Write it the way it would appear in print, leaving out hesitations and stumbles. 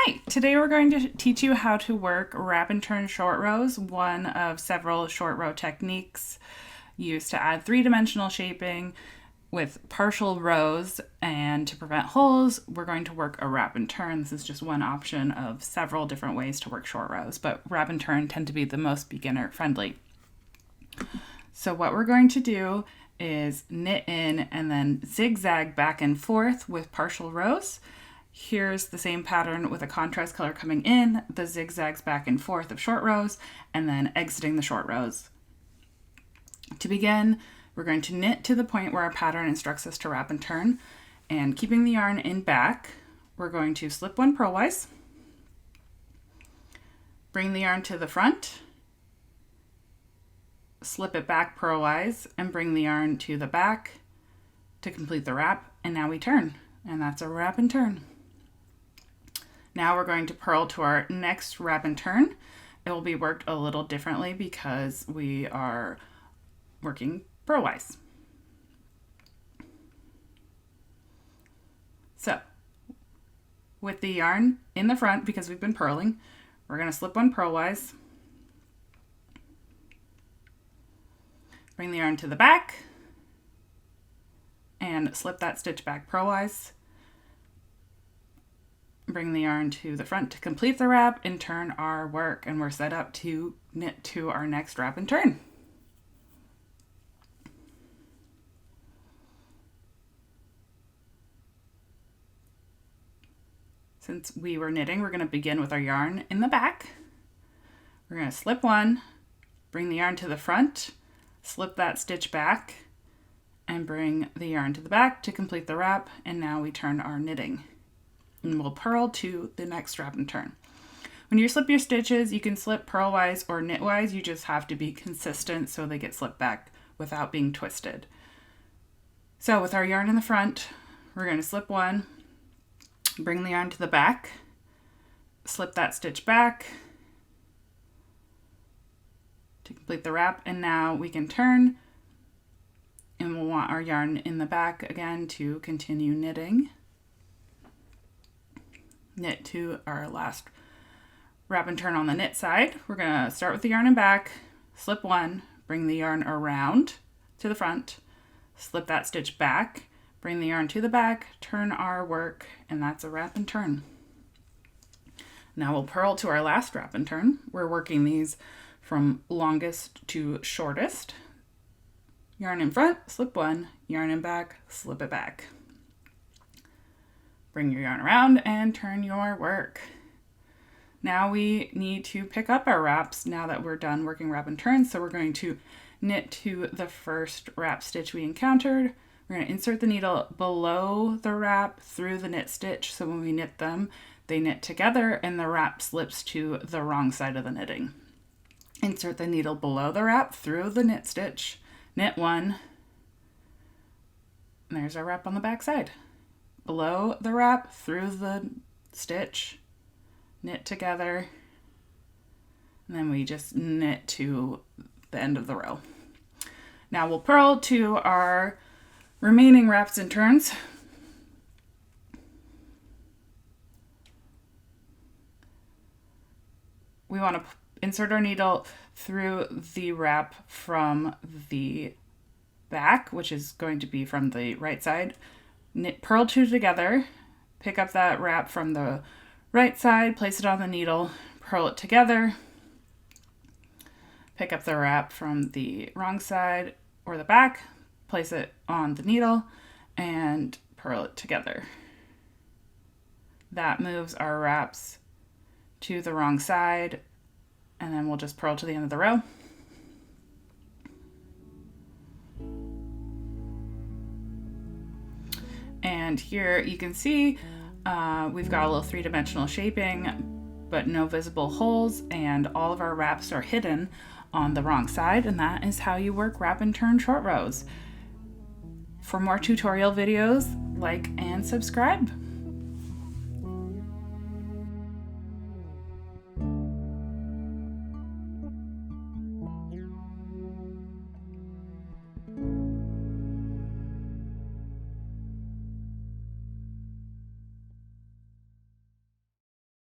Hi, today we're going to teach you how to work wrap and turn short rows, one of several short row techniques used to add three-dimensional shaping with partial rows, and to prevent holes, we're going to work a wrap and turn. This is just one option of several different ways to work short rows, but wrap and turn tend to be the most beginner friendly. So what we're going to do is knit in and then zigzag back and forth with partial rows. Here's the same pattern with a contrast color coming in, the zigzags back and forth of short rows, and then exiting the short rows. To begin, we're going to knit to the point where our pattern instructs us to wrap and turn, and keeping the yarn in back, we're going to slip one purlwise, bring the yarn to the front, slip it back purlwise, and bring the yarn to the back to complete the wrap, and now we turn, and that's a wrap and turn. Now we're going to purl to our next wrap and turn. It will be worked a little differently because we are working purlwise. So, with the yarn in the front, because we've been purling, we're going to slip one purlwise, bring the yarn to the back, and slip that stitch back purlwise. Bring the yarn to the front to complete the wrap and turn our work, and we're set up to knit to our next wrap and turn. Since we were knitting, we're going to begin with our yarn in the back. We're going to slip one, bring the yarn to the front, slip that stitch back, and bring the yarn to the back to complete the wrap, and now we turn our knitting. And we'll purl to the next wrap and turn. When you slip your stitches, you can slip purlwise or knitwise. You just have to be consistent so they get slipped back without being twisted. So with our yarn in the front, we're going to slip one, bring the yarn to the back, slip that stitch back to complete the wrap, and now we can turn, and we'll want our yarn in the back again to continue knitting. Knit to our last wrap and turn on the knit side. We're going to start with the yarn in back, slip one, bring the yarn around to the front, slip that stitch back, bring the yarn to the back, turn our work, and that's a wrap and turn. Now we'll purl to our last wrap and turn. We're working these from longest to shortest. Yarn in front, slip one, yarn in back, slip it back. Bring your yarn around and turn your work. Now we need to pick up our wraps now that we're done working wrap and turn. So we're going to knit to the first wrap stitch we encountered. We're going to insert the needle below the wrap through the knit stitch. So when we knit them, they knit together and the wrap slips to the wrong side of the knitting. Insert the needle below the wrap through the knit stitch, knit one, and there's our wrap on the back side. Below the wrap, through the stitch, knit together, and then we just knit to the end of the row. Now we'll purl to our remaining wraps and turns. We want to insert our needle through the wrap from the back, which is going to be from the right side. Knit, purl two together, pick up that wrap from the right side, place it on the needle, purl it together, pick up the wrap from the wrong side or the back, place it on the needle, and purl it together. That moves our wraps to the wrong side, and then we'll just purl to the end of the row. And here you can see we've got a little three-dimensional shaping, but no visible holes, and all of our wraps are hidden on the wrong side, and that is how you work wrap and turn short rows. For more tutorial videos, like and subscribe.